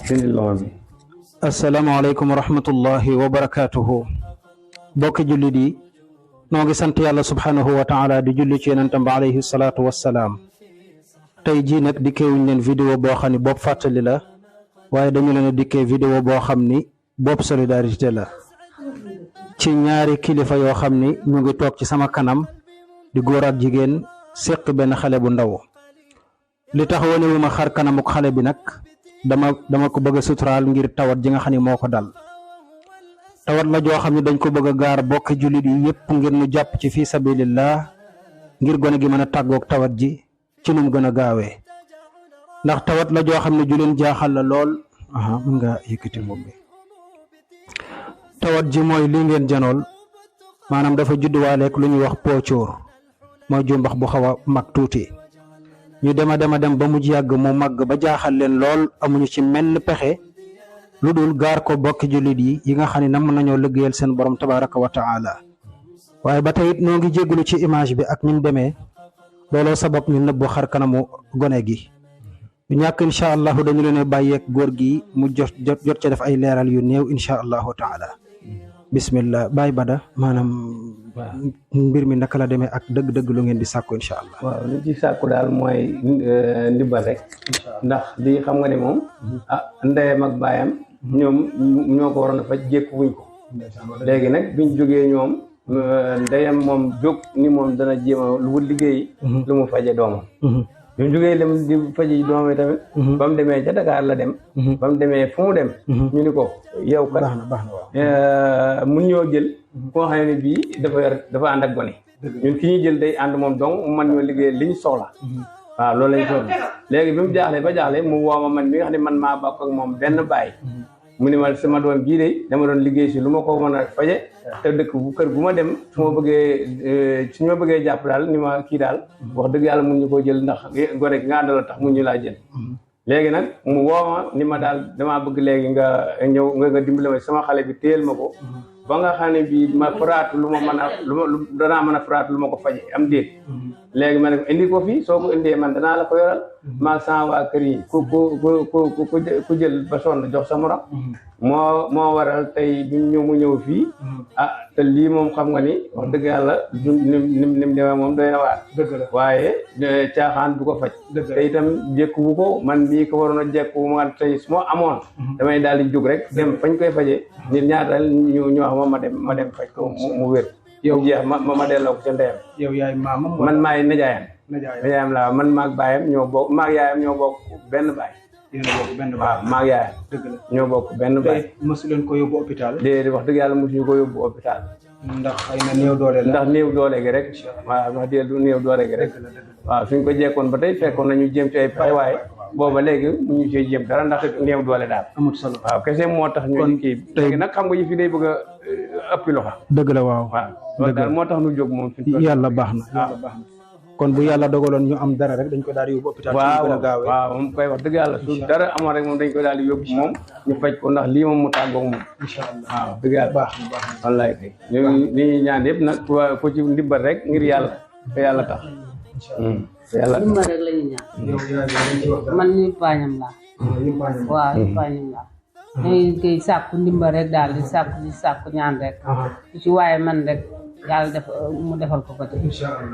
dindi loxo bi. asalaamaaleykum wa rahmatullahi wa barakaatuhu. bokki jullit yi noo ngi sant yàlla subhanahu wa taala di julli ci yonentam ba alayhi salaatu wassalaam. tey jii nag dikkeewuñ leen vidéo boo xam ni bopp fàttali la waaye dañu leen a dikkee vidéo boo xam ni bopp solidarité la ci ñaari kilifa yoo xam ni ñu ngi toog ci sama kanam di góor ak jigéen séq benn xale bu ndaw. li tax wane wu ma xar kanamuk xale bi nag dama ko bëgg a suturaal ngir tawat ji nga xam ni moo ko dal. tawat la joo xam ne dañ ko bëgg a gaar bokki jullit yi yépp ngir nu jàpp ci fii sabilillah ngir gone gi mën a tàggoog tawat ji ci nu mu gën a gaawee ndax tawat la joo xam ne ju leen jaaxal la lool. mën nga yëkkati moom bi. tawat ji mooy li ngeen janool maanaam dafa judduwaaleek lu ñuy wax poocóor mooy jumbax bu xaw a mag tuuti ñu dem ba mujj yàgg mu màgg ba jaaxal leen lool amuñu ci menn pexe lu dul gaar ko bokki jullit yi nga xam ne nam nañoo liggéeyal seen borom tabaraka wa taala waaye ba tey it noo ngi jégalu ci image bi ak ni mu demee looloo sabab ñu nëbbu xar kanamu gone gi ñu ñàkk incha allahu dañu leen bàyyeeg góor gi mu jot ca def ay leeral yu néew incha allahu taala. bismillah Baye Bada maanaam mbir mi naka la demee ak dëgg-dëgg lu ngeen di sàkku incha allah. waaw li ci sàkku daal mooy ndimbal rek ndax lii xam nga ne moom ndeyam ak baayam ñoom ñoo ko waroon a faj jékku wuñ ko léegi nag biñ jógee ñoom ndeyam moom jóg ni moom dana jéem a lu liggéey lu mu faje doomam bi mu jógee dem di faji doomam tamit ba mu demee ca Dakar la dem ba mu demee fu mu dem ñu ni ko yow kat baax na waaw mun ñoo jël koo xam ne bii dafa ànd ak gone ñun ki ñuy jël day ànd moom donc man ñoo liggéey li ñu soxla waaw loolu lañ soxla léegi bi mu jaaxle ba jaaxle mu wooma man mi nga xam ne man maa bokk ak moom benn baay mu ni ma sama doom bii de dama doon liggéey si lu ma ko mën a faje te dëkk bu kër gu ma dem su ma bëggee jàpp daal ni ma kii daal wax dëgg yàlla mun ñu koo jël ndax gone gi nga àndal tax mun ñu laa jël léegi nag mu wooma ni ma daal damaa bëgg léegi nga ñëw nga dimbale ma sama xale bi téyel ma ko ba nga xam ne bii ma faraatu lu ma mën a danaa mën a faraatu lu ma ko faje am déet léegi ma ne ko indi ko fii soo ko indee man danaa la ko yoral maa sama waa kër yi ku jël ba sonn jox sa morom moo waral tey bi mu ñëw fii te lii moom xam nga ni wax dëgg yàlla nim demee moom doy na waar dëgg la waaye caaxaan du ko faj te itam jékkuwu ko man mii ko waroon a jékku ma tey su ma amoon damay daal di jóg rek dem fañ koy faje nit ñaatal ñu wax ma dem faj ko mu wér yow jeex ma delloo ko ca ndeyam yow yaay maamam man maay nijaayam laa man maag baayam ñoo bokk maag yaayam ñoo bokk benn baay waaw maag yaayam dëgg la ñoo bokk benn baay mosu leen ko yóbbu hôpital déedéet wax dëgg yàlla mosuñu ko yóbbu hôpital ndax xëy na néew doole la ndax néew doole gi rek waaw wax dëgg néew doole gi rek waaw suñ ko jekkoon ba tey fekkoon nañu jéem ci ay pay waaye booba léegi mu ñu see jéem dara ndax néew doole daal amul solo waaw kese moo tax ñu kii léegi nag xam nga yi fi day bëgg a ëppi loxo dëgg la waaw loolu daal moo tax ñu jóg moom yàlla baax na kon bu yàlla dogaloon ñu am dara rek dañ ko daal di yóbbu hôpital waaw moom koy wax dëgg yàlla su dara amoon rek moom dañ ko daal di yóbbu moom ñu faj ko ndax lii moom mu tàggoog moom incha allah waaw dëgg yàlla baax wallaay kay ñu ñuy ñaan yëpp nag ko ci ndimbal rek ngir yàlla te yàlla tax yàlla ndimbal rek la ñuy ñaan man ñu paañam laa waaw ñu paañam laa dañuy koy sàkku ndimbal rek daal di sàkku ñaan rek ku ci waaye man rek yàlla def mu defal ko te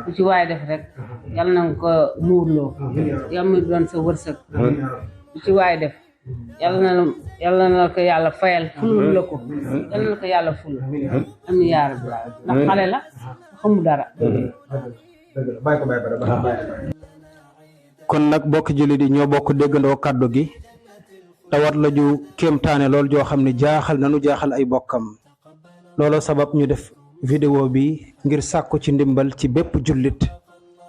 ku ci waaye def rek yàlla na nga ko muurloo yàlla mu doon sa wërsëg ku ci waaye def yàlla na ko yàlla fayal fulul la ko yàlla na ko yàlla ful am na yaara bi ndax xale la xamu dara kon nag bokk jullit yi ñoo bokk déggandoo kàddu gi tawat la ju kéemtaane lool joo xam ne jaaxal nanu jaaxal ay bokkam looloo sabab ñu def vidéo bi ngir sàkku ci ndimbal ci bépp jullit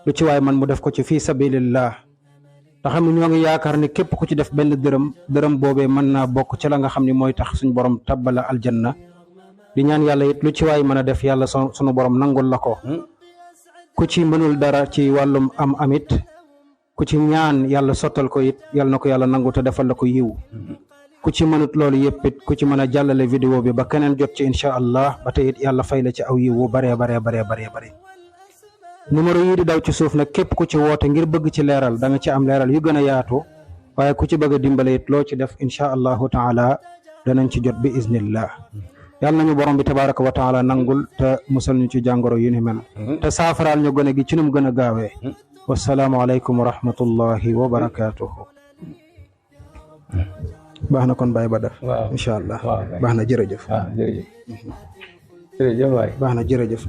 lu ci waay man mu def ko ci fii sabilillah te xam ne ñoo ngi yaakaar ne képp ku ci def benn dërëm boobee mën naa bokk ci la nga xam ne mooy tax suñu borom tabbala aljanna di ñaan yàlla it lu ci waay mën a def yàlla sunu borom nangul la ko ku ci mënul dara ci wàllum am amit ku ci ñaan yàlla sottal ko it yàlla na ko yàlla nangu te defal la ko yiw ku ci mënut loolu yëpp it ku ci mën a jàllale vidéo bi ba keneen jot ci incha allah ba tey it yàlla fay la ci aw yiw wu baree numéro yi di daw ci suuf nag képp ku ci woote ngir bëgg ci leeral da nga ci am leeral yu gën a yaatu waaye ku ci bëgg a dimbale it loo ci def incha allahu taala danañ ci jot bi iznillah yàlla nañu borom bi tabaraka wa taala nangul te musal ñu ci jàngoro yu ni mel te saafaraal ñu gone gi ci nu mu gën a gaawee wasalaamu aleykum wa rahmatullahi wa barakatuhu baax na kon Baye Badar incha allah baax na jërëjëf jërëjëf waay baax na jërëjëf